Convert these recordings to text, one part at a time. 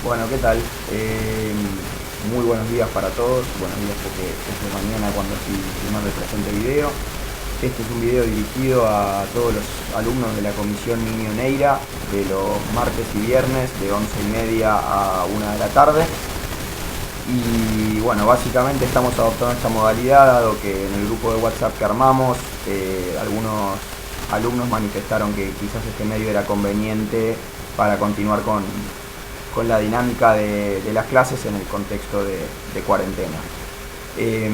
Bueno, ¿qué tal? Muy buenos días para todos. Buenos días porque es de mañana cuando estoy filmando el presente video. Este es un video dirigido a todos los alumnos de la Comisión Niño Neira de los martes y viernes de 11:30 a 1 de la tarde. Y bueno, básicamente estamos adoptando esta modalidad dado que en el grupo de WhatsApp que armamos algunos alumnos manifestaron que quizás este medio era conveniente para continuar con la dinámica de las clases en el contexto de cuarentena.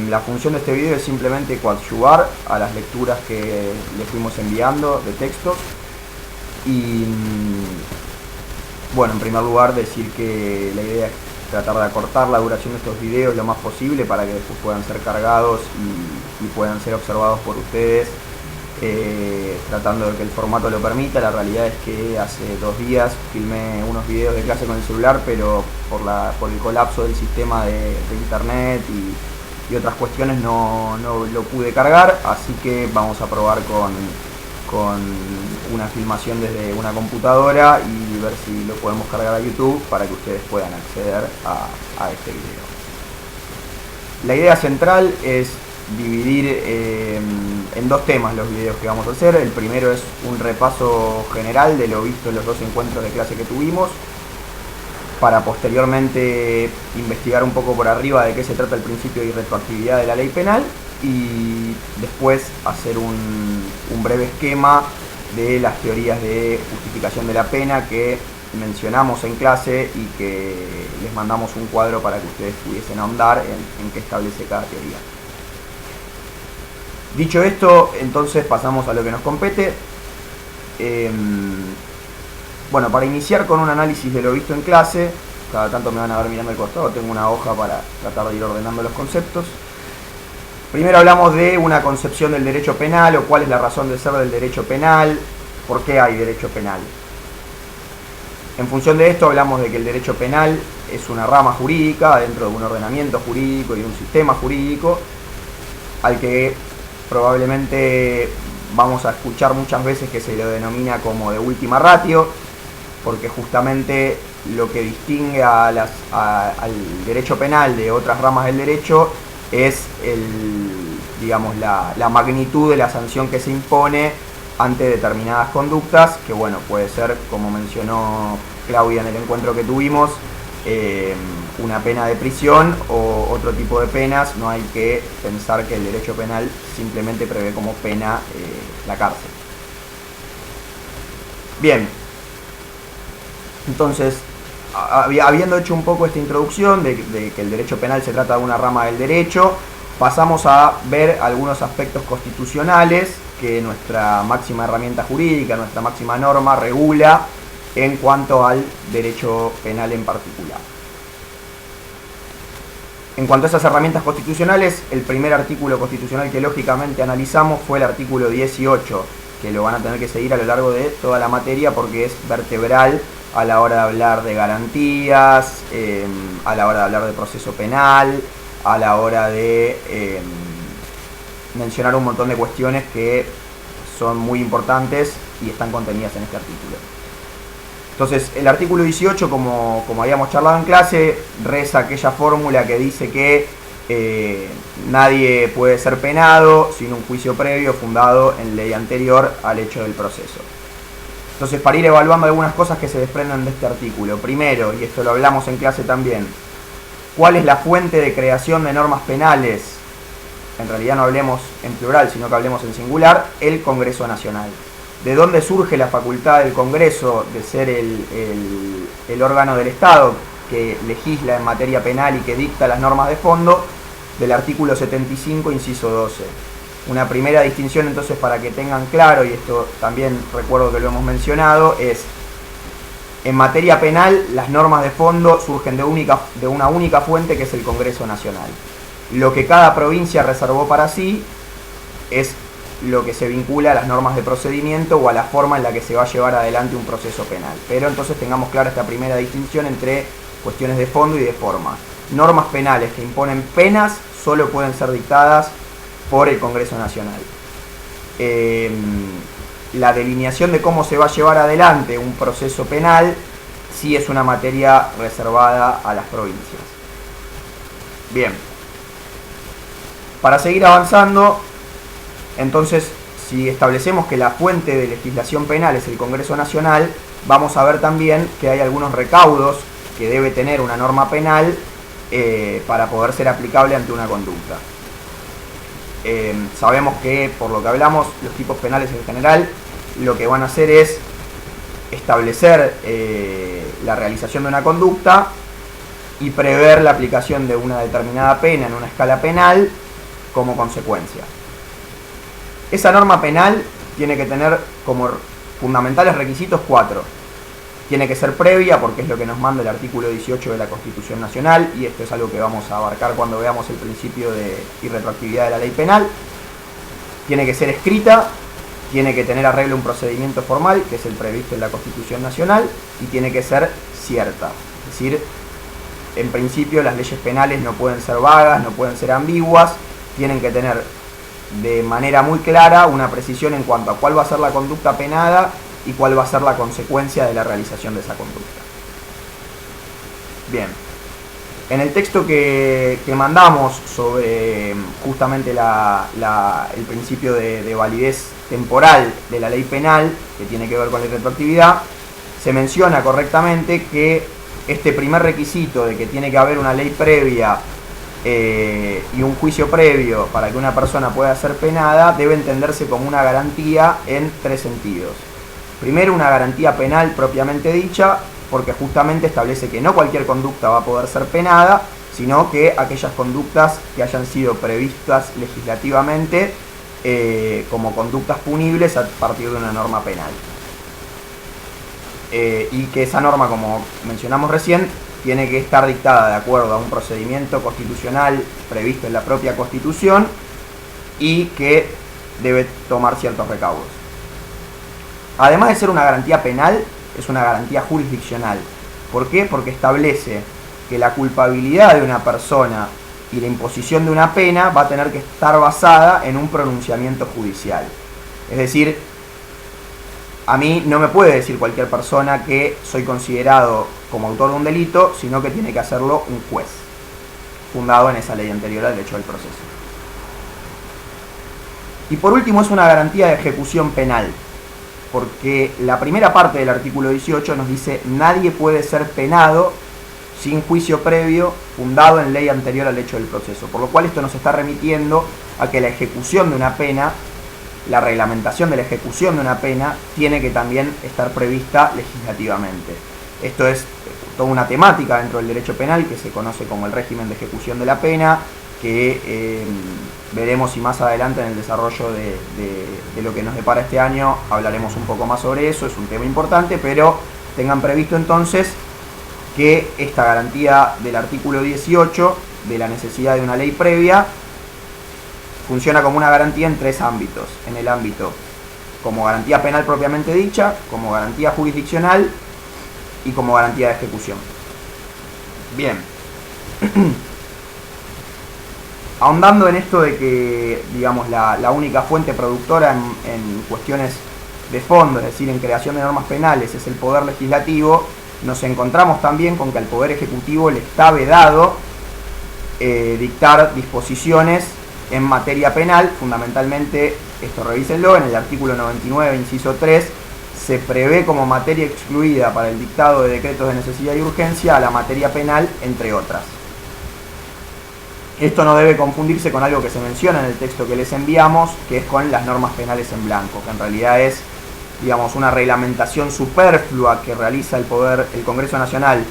La función de este video es simplemente coadyuvar a las lecturas que le fuimos enviando de textos y bueno, en primer lugar decir que la idea es tratar de acortar la duración de estos videos lo más posible para que después puedan ser cargados y puedan ser observados por ustedes, tratando de que el formato lo permita. La realidad es que hace 2 días filmé unos videos de clase con el celular, pero por el colapso del sistema de internet y otras cuestiones no lo pude cargar, así que vamos a probar con una filmación desde una computadora y ver si lo podemos cargar a YouTube para que ustedes puedan acceder a este video. La idea central es dividir en 2 temas los videos que vamos a hacer. El primero es un repaso general de lo visto en los 2 encuentros de clase que tuvimos, para posteriormente investigar un poco por arriba de qué se trata el principio de irretroactividad de la ley penal y después hacer un breve esquema de las teorías de justificación de la pena que mencionamos en clase y que les mandamos un cuadro para que ustedes pudiesen ahondar en qué establece cada teoría. Dicho esto, entonces pasamos a lo que nos compete. Bueno, para iniciar con un análisis de lo visto en clase, cada tanto me van a ver mirando al costado, tengo una hoja para tratar de ir ordenando los conceptos. Primero hablamos de una concepción del derecho penal o cuál es la razón de ser del derecho penal, por qué hay derecho penal. En función de esto hablamos de que el derecho penal es una rama jurídica dentro de un ordenamiento jurídico y un sistema jurídico al que probablemente vamos a escuchar muchas veces que se lo denomina como de última ratio, porque justamente lo que distingue al derecho penal de otras ramas del derecho es la magnitud de la sanción que se impone ante determinadas conductas, que bueno, puede ser, como mencionó Claudia en el encuentro que tuvimos, una pena de prisión o otro tipo de penas. No hay que pensar que el derecho penal simplemente prevé como pena la cárcel. Bien, entonces, habiendo hecho un poco esta introducción de que el derecho penal se trata de una rama del derecho, pasamos a ver algunos aspectos constitucionales que nuestra máxima herramienta jurídica, nuestra máxima norma regula en cuanto al derecho penal en particular. En cuanto a esas herramientas constitucionales, el primer artículo constitucional que lógicamente analizamos fue el artículo 18, que lo van a tener que seguir a lo largo de toda la materia porque es vertebral a la hora de hablar de garantías, a la hora de hablar de proceso penal, a la hora de mencionar un montón de cuestiones que son muy importantes y están contenidas en este artículo. Entonces, el artículo 18, como habíamos charlado en clase, reza aquella fórmula que dice que nadie puede ser penado sin un juicio previo fundado en ley anterior al hecho del proceso. Entonces, para ir evaluando algunas cosas que se desprenden de este artículo, primero, y esto lo hablamos en clase también, ¿cuál es la fuente de creación de normas penales? En realidad no hablemos en plural, sino que hablemos en singular, el Congreso Nacional. ¿De dónde surge la facultad del Congreso de ser el órgano del Estado que legisla en materia penal y que dicta las normas de fondo? Del artículo 75, inciso 12. Una primera distinción entonces para que tengan claro, y esto también recuerdo que lo hemos mencionado, es en materia penal las normas de fondo surgen de una única fuente, que es el Congreso Nacional. Lo que cada provincia reservó para sí es lo que se vincula a las normas de procedimiento o a la forma en la que se va a llevar adelante un proceso penal. Pero entonces tengamos clara esta primera distinción entre cuestiones de fondo y de forma. Normas penales que imponen penas solo pueden ser dictadas por el Congreso Nacional. La delineación de cómo se va a llevar adelante un proceso penal sí es una materia reservada a las provincias. Bien, para seguir avanzando, entonces, si establecemos que la fuente de legislación penal es el Congreso Nacional, vamos a ver también que hay algunos recaudos que debe tener una norma penal para poder ser aplicable ante una conducta. Sabemos que, por lo que hablamos, los tipos penales en general lo que van a hacer es establecer la realización de una conducta y prever la aplicación de una determinada pena en una escala penal como consecuencia. Esa norma penal tiene que tener como fundamentales requisitos 4. Tiene que ser previa, porque es lo que nos manda el artículo 18 de la Constitución Nacional, y esto es algo que vamos a abarcar cuando veamos el principio de irretroactividad de la ley penal. Tiene que ser escrita, tiene que tener arreglo un procedimiento formal, que es el previsto en la Constitución Nacional, y tiene que ser cierta. Es decir, en principio las leyes penales no pueden ser vagas, no pueden ser ambiguas, tienen que tener de manera muy clara una precisión en cuanto a cuál va a ser la conducta penada y cuál va a ser la consecuencia de la realización de esa conducta. Bien, en el texto que mandamos sobre justamente el principio de validez temporal de la ley penal, que tiene que ver con la retroactividad, se menciona correctamente que este primer requisito de que tiene que haber una ley previa y un juicio previo para que una persona pueda ser penada debe entenderse como una garantía en 3 sentidos. Primero, una garantía penal propiamente dicha, porque justamente establece que no cualquier conducta va a poder ser penada, sino que aquellas conductas que hayan sido previstas legislativamente como conductas punibles a partir de una norma penal. Y que esa norma, como mencionamos recién, tiene que estar dictada de acuerdo a un procedimiento constitucional previsto en la propia Constitución y que debe tomar ciertos recaudos. Además de ser una garantía penal, es una garantía jurisdiccional. ¿Por qué? Porque establece que la culpabilidad de una persona y la imposición de una pena va a tener que estar basada en un pronunciamiento judicial. Es decir, a mí no me puede decir cualquier persona que soy considerado como autor de un delito, sino que tiene que hacerlo un juez, fundado en esa ley anterior al derecho del proceso. Y por último, es una garantía de ejecución penal, porque la primera parte del artículo 18 nos dice: nadie puede ser penado sin juicio previo fundado en ley anterior al hecho del proceso, por lo cual esto nos está remitiendo a que la ejecución de una pena, la reglamentación de la ejecución de una pena, tiene que también estar prevista legislativamente. Esto es toda una temática dentro del derecho penal que se conoce como el régimen de ejecución de la pena, que veremos, y más adelante en el desarrollo de lo que nos depara este año hablaremos un poco más sobre eso. Es un tema importante, pero tengan previsto entonces que esta garantía del artículo 18 de la necesidad de una ley previa funciona como una garantía en 3 ámbitos: en el ámbito como garantía penal propiamente dicha, como garantía jurisdiccional y como garantía de ejecución. Bien, ahondando en esto de que, digamos, la única fuente productora en cuestiones de fondo, es decir, en creación de normas penales, es el Poder Legislativo, nos encontramos también con que al Poder Ejecutivo le está vedado dictar disposiciones en materia penal. Fundamentalmente, esto revísenlo, en el artículo 99, inciso 3, se prevé como materia excluida para el dictado de decretos de necesidad y urgencia a la materia penal, entre otras. Esto no debe confundirse con algo que se menciona en el texto que les enviamos, que es con las normas penales en blanco, que en realidad es, digamos, una reglamentación superflua que realiza el Congreso Nacional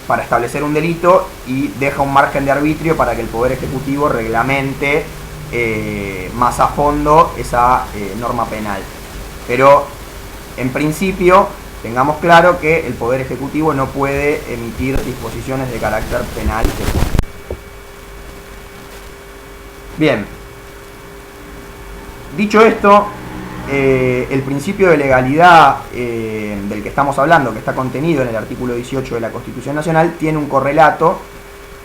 para establecer un delito, y deja un margen de arbitrio para que el Poder Ejecutivo reglamente más a fondo esa norma penal. Pero en principio tengamos claro que el Poder Ejecutivo no puede emitir disposiciones de carácter penal. Bien, dicho esto, el principio de legalidad del que estamos hablando, que está contenido en el artículo 18 de la Constitución Nacional, tiene un correlato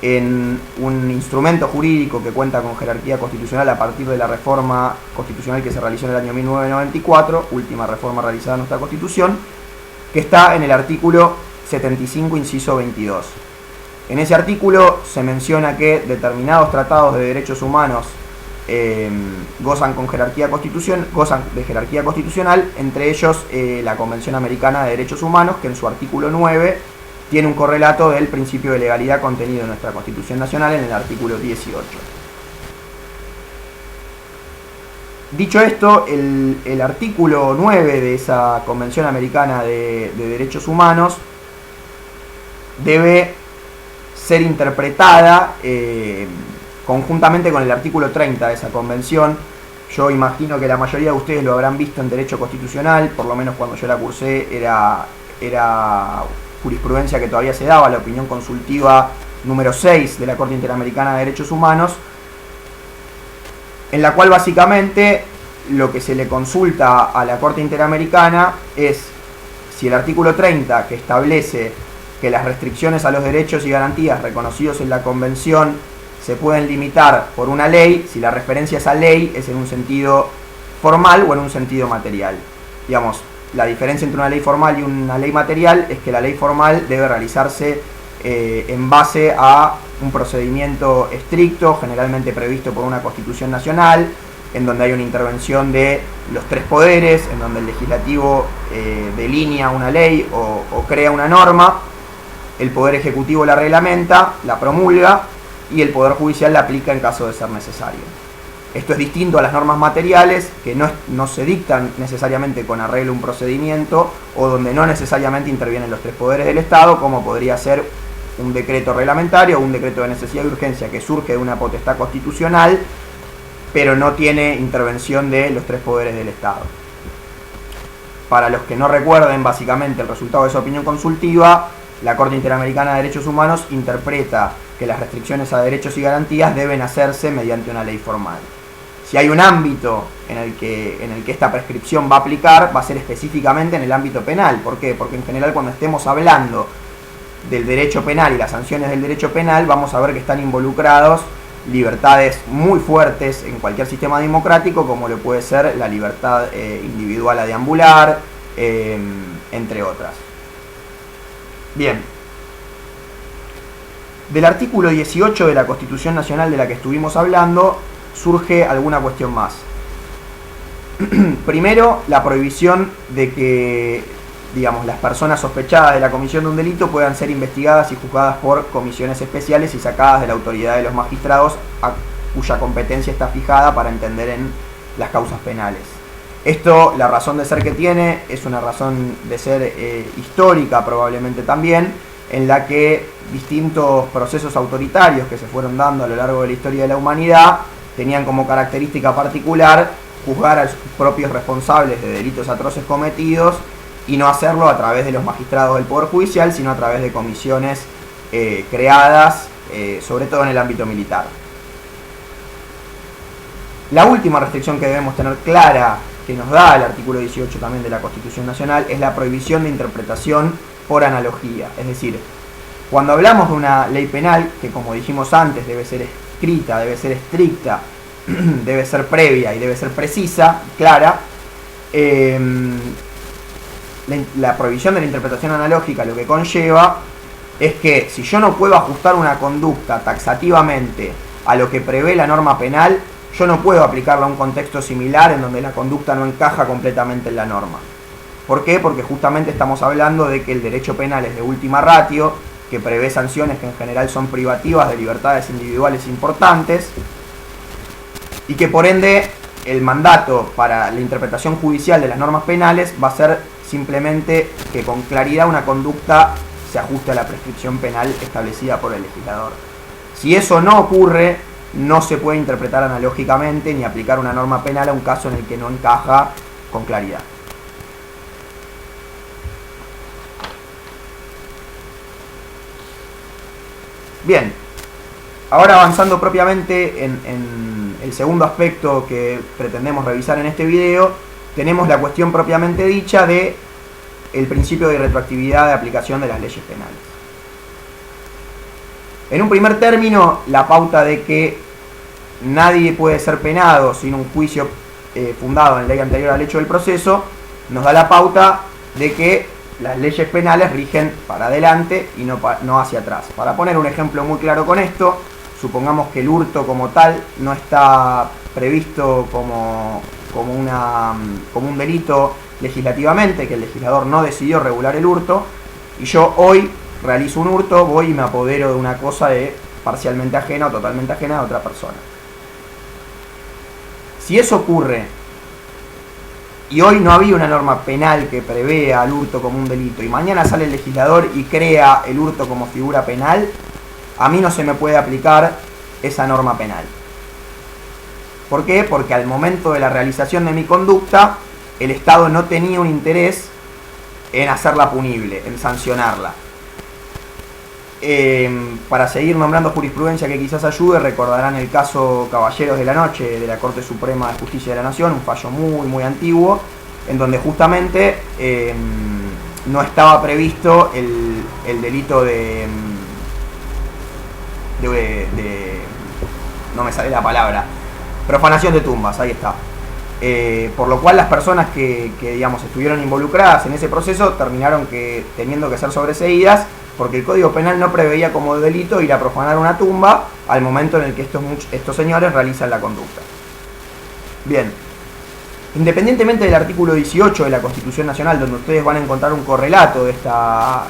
en un instrumento jurídico que cuenta con jerarquía constitucional a partir de la reforma constitucional que se realizó en el año 1994, última reforma realizada en nuestra Constitución, que está en el artículo 75, inciso 22. En ese artículo se menciona que determinados tratados de derechos humanos gozan de jerarquía constitucional, entre ellos la Convención Americana de Derechos Humanos, que en su artículo 9 tiene un correlato del principio de legalidad contenido en nuestra Constitución Nacional en el artículo 18. Dicho esto, el artículo 9 de esa Convención Americana de Derechos Humanos debe ser interpretada conjuntamente con el artículo 30 de esa convención. Yo imagino que la mayoría de ustedes lo habrán visto en Derecho Constitucional, por lo menos cuando yo la cursé era jurisprudencia que todavía se daba, la opinión consultiva número 6 de la Corte Interamericana de Derechos Humanos, en la cual básicamente lo que se le consulta a la Corte Interamericana es si el artículo 30, que establece que las restricciones a los derechos y garantías reconocidos en la Convención se pueden limitar por una ley, si la referencia a esa ley es en un sentido formal o en un sentido material. Digamos, la diferencia entre una ley formal y una ley material es que la ley formal debe realizarse en base a un procedimiento estricto, generalmente previsto por una Constitución Nacional, en donde hay una intervención de los tres poderes, en donde el legislativo delinea una ley o crea una norma, el Poder Ejecutivo la reglamenta, la promulga y el Poder Judicial la aplica en caso de ser necesario. Esto es distinto a las normas materiales, que no se dictan necesariamente con arreglo a un procedimiento o donde no necesariamente intervienen los tres poderes del Estado, como podría ser un decreto reglamentario o un decreto de necesidad y urgencia que surge de una potestad constitucional, pero no tiene intervención de los tres poderes del Estado. Para los que no recuerden básicamente el resultado de esa opinión consultiva, la Corte Interamericana de Derechos Humanos interpreta que las restricciones a derechos y garantías deben hacerse mediante una ley formal. Si hay un ámbito en el que esta prescripción va a aplicar, va a ser específicamente en el ámbito penal. ¿Por qué? Porque en general cuando estemos hablando del derecho penal y las sanciones del derecho penal, vamos a ver que están involucrados libertades muy fuertes en cualquier sistema democrático, como lo puede ser la libertad individual a deambular, entre otras. Bien, del artículo 18 de la Constitución Nacional de la que estuvimos hablando, surge alguna cuestión más. Primero, la prohibición de que, digamos, las personas sospechadas de la comisión de un delito puedan ser investigadas y juzgadas por comisiones especiales y sacadas de la autoridad de los magistrados cuya competencia está fijada para entender en las causas penales. Esto, la razón de ser que tiene, es una razón de ser histórica probablemente también, en la que distintos procesos autoritarios que se fueron dando a lo largo de la historia de la humanidad tenían como característica particular juzgar a sus propios responsables de delitos atroces cometidos y no hacerlo a través de los magistrados del Poder Judicial, sino a través de comisiones creadas, sobre todo en el ámbito militar. La última restricción que debemos tener clara, que nos da el artículo 18 también de la Constitución Nacional, es la prohibición de interpretación por analogía. Es decir, cuando hablamos de una ley penal, que como dijimos antes debe ser escrita, debe ser estricta, debe ser previa y debe ser precisa, clara, la prohibición de la interpretación analógica lo que conlleva es que si yo no puedo ajustar una conducta taxativamente a lo que prevé la norma penal, yo no puedo aplicarla a un contexto similar en donde la conducta no encaja completamente en la norma. ¿Por qué? Porque justamente estamos hablando de que el derecho penal es de última ratio, que prevé sanciones que en general son privativas de libertades individuales importantes y que por ende el mandato para la interpretación judicial de las normas penales va a ser simplemente que con claridad una conducta se ajuste a la prescripción penal establecida por el legislador. Si eso no ocurre, no se puede interpretar analógicamente ni aplicar una norma penal a un caso en el que no encaja con claridad. Bien, ahora avanzando propiamente en el segundo aspecto que pretendemos revisar en este video, tenemos la cuestión propiamente dicha de el principio de retroactividad de aplicación de las leyes penales. En un primer término, la pauta de que nadie puede ser penado sin un juicio fundado en ley anterior al hecho del proceso, nos da la pauta de que las leyes penales rigen para adelante y no hacia atrás. Para poner un ejemplo muy claro con esto, supongamos que el hurto como tal no está previsto como un delito legislativamente, que el legislador no decidió regular el hurto, y yo hoy realizo un hurto, voy y me apodero de una cosa parcialmente ajena o totalmente ajena a otra persona. Si eso ocurre y hoy no había una norma penal que prevea el hurto como un delito y mañana sale el legislador y crea el hurto como figura penal, a mí no se me puede aplicar esa norma penal. ¿Por qué? Porque al momento de la realización de mi conducta, el Estado no tenía un interés en hacerla punible, en sancionarla. Para seguir nombrando jurisprudencia que quizás ayude, recordarán el caso Caballeros de la Noche de la Corte Suprema de Justicia de la Nación, un fallo muy muy antiguo, en donde justamente no estaba previsto el delito de no me sale la palabra, profanación de tumbas, ahí está. Por lo cual las personas que digamos estuvieron involucradas en ese proceso terminaron teniendo que ser sobreseídas, porque el Código Penal no preveía como delito ir a profanar una tumba al momento en el que estos señores realizan la conducta. Bien, independientemente del artículo 18 de la Constitución Nacional, donde ustedes van a encontrar un correlato de esta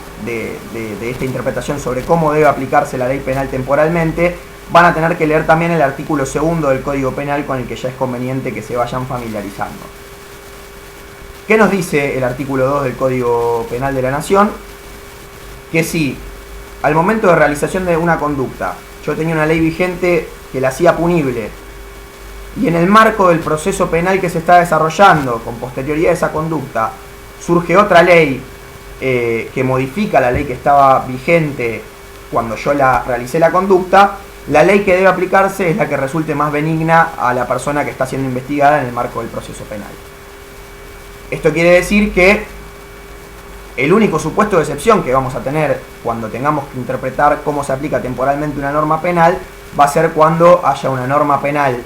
interpretación sobre cómo debe aplicarse la ley penal temporalmente, van a tener que leer también el artículo 2 del Código Penal, con el que ya es conveniente que se vayan familiarizando. ¿Qué nos dice el artículo 2 del Código Penal de la Nación? Que si al momento de realización de una conducta yo tenía una ley vigente que la hacía punible, y en el marco del proceso penal que se está desarrollando con posterioridad a esa conducta surge otra ley que modifica la ley que estaba vigente cuando yo realicé la conducta, la ley que debe aplicarse es la que resulte más benigna a la persona que está siendo investigada en el marco del proceso penal. Esto quiere decir que el único supuesto de excepción que vamos a tener cuando tengamos que interpretar cómo se aplica temporalmente una norma penal va a ser cuando haya una norma penal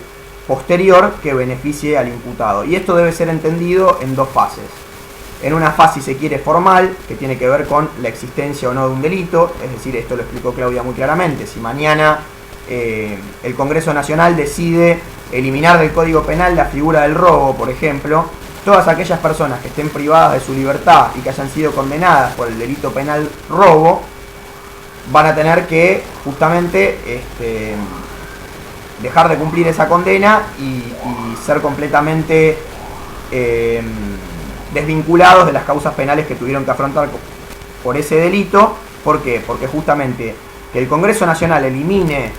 posterior que beneficie al imputado. Y esto debe ser entendido en dos fases. En una fase, si se quiere, formal, que tiene que ver con la existencia o no de un delito, es decir, esto lo explicó Claudia muy claramente. Si mañana el Congreso Nacional decide eliminar del Código Penal la figura del robo, por ejemplo, todas aquellas personas que estén privadas de su libertad y que hayan sido condenadas por el delito penal robo, van a tener que justamente dejar de cumplir esa condena y ser completamente desvinculados de las causas penales que tuvieron que afrontar por ese delito. ¿Por qué? Porque justamente que el Congreso Nacional elimine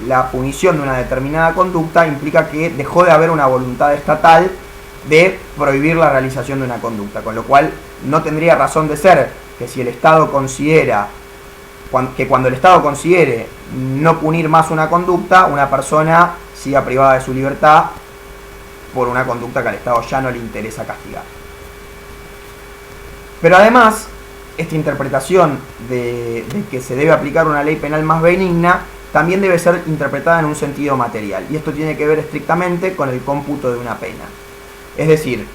la punición de una determinada conducta implica que dejó de haber una voluntad estatal de prohibir la realización de una conducta, con lo cual no tendría razón de ser que si el Estado considera que cuando el Estado considere no punir más una conducta, una persona siga privada de su libertad por una conducta que al Estado ya no le interesa castigar. Pero además, esta interpretación de que se debe aplicar una ley penal más benigna también debe ser interpretada en un sentido material, y esto tiene que ver estrictamente con el cómputo de una pena. Es decir,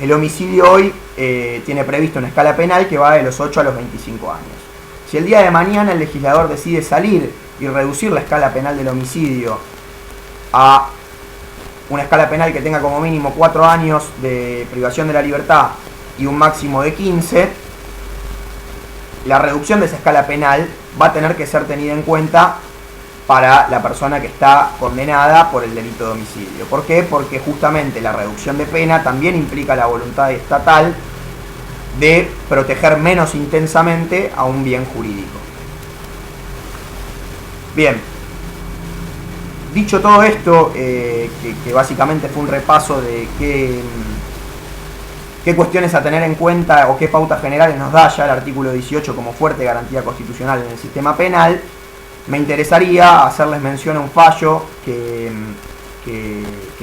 el homicidio hoy tiene previsto una escala penal que va de los 8 a los 25 años. Si el día de mañana el legislador decide salir y reducir la escala penal del homicidio a una escala penal que tenga como mínimo 4 años de privación de la libertad y un máximo de 15, la reducción de esa escala penal va a tener que ser tenida en cuenta para la persona que está condenada por el delito de homicidio. ¿Por qué? Porque justamente la reducción de pena también implica la voluntad estatal de proteger menos intensamente a un bien jurídico. Bien, dicho todo esto, que básicamente fue un repaso de qué cuestiones a tener en cuenta o qué pautas generales nos da ya el artículo 18 como fuerte garantía constitucional en el sistema penal, me interesaría hacerles mención a un fallo que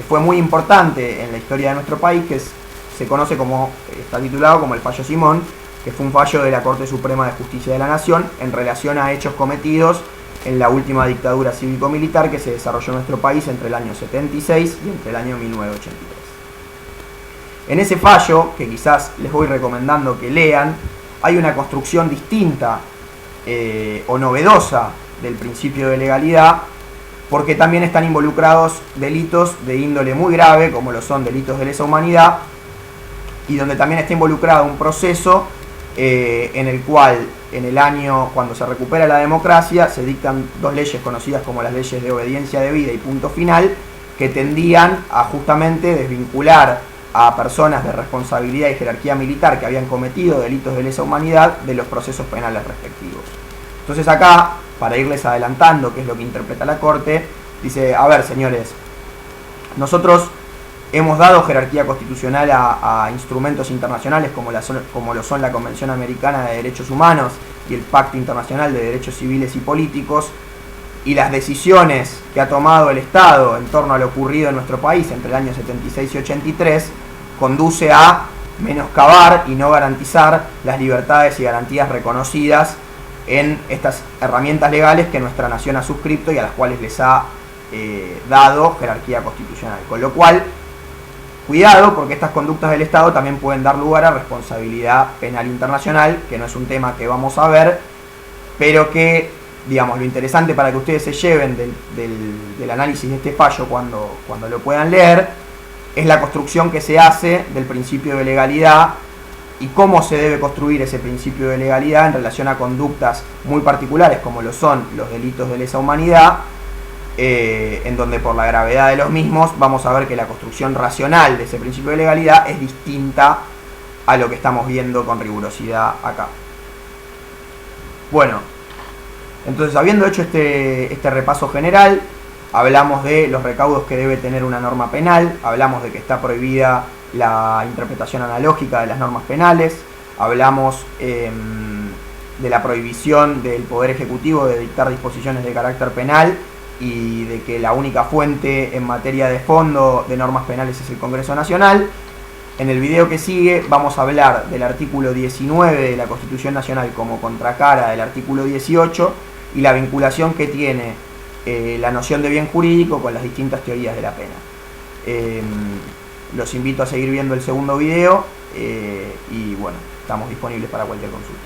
fue muy importante en la historia de nuestro país, que se conoce como, está titulado como el fallo Simón, que fue un fallo de la Corte Suprema de Justicia de la Nación en relación a hechos cometidos en la última dictadura cívico-militar que se desarrolló en nuestro país entre el año 76 y entre el año 1983. En ese fallo, que quizás les voy recomendando que lean, hay una construcción distinta o novedosa del principio de legalidad, porque también están involucrados delitos de índole muy grave, como lo son delitos de lesa humanidad, y donde también está involucrado un proceso en el cual, en el año cuando se recupera la democracia, se dictan dos leyes conocidas como las leyes de obediencia debida y punto final, que tendían a justamente desvincular a personas de responsabilidad y jerarquía militar que habían cometido delitos de lesa humanidad de los procesos penales respectivos. Entonces acá, para irles adelantando qué es lo que interpreta la Corte, dice, a ver señores, nosotros hemos dado jerarquía constitucional a instrumentos internacionales como lo son la Convención Americana de Derechos Humanos y el Pacto Internacional de Derechos Civiles y Políticos, y las decisiones que ha tomado el Estado en torno a lo ocurrido en nuestro país entre el año 76 y 83 conduce a menoscabar y no garantizar las libertades y garantías reconocidas en estas herramientas legales que nuestra nación ha suscrito y a las cuales les ha dado jerarquía constitucional. Con lo cual, cuidado, porque estas conductas del Estado también pueden dar lugar a responsabilidad penal internacional, que no es un tema que vamos a ver, pero que, digamos, lo interesante para que ustedes se lleven del análisis de este fallo cuando lo puedan leer, es la construcción que se hace del principio de legalidad y cómo se debe construir ese principio de legalidad en relación a conductas muy particulares como lo son los delitos de lesa humanidad, en donde por la gravedad de los mismos vamos a ver que la construcción racional de ese principio de legalidad es distinta a lo que estamos viendo con rigurosidad acá. Bueno, entonces habiendo hecho este repaso general, hablamos de los recaudos que debe tener una norma penal, hablamos de que está prohibida la interpretación analógica de las normas penales, hablamos de la prohibición del Poder Ejecutivo de dictar disposiciones de carácter penal y de que la única fuente en materia de fondo de normas penales es el Congreso Nacional. En el video que sigue vamos a hablar del artículo 19 de la Constitución Nacional como contracara del artículo 18 y la vinculación que tiene la noción de bien jurídico con las distintas teorías de la pena. Los invito a seguir viendo el segundo video y bueno, estamos disponibles para cualquier consulta.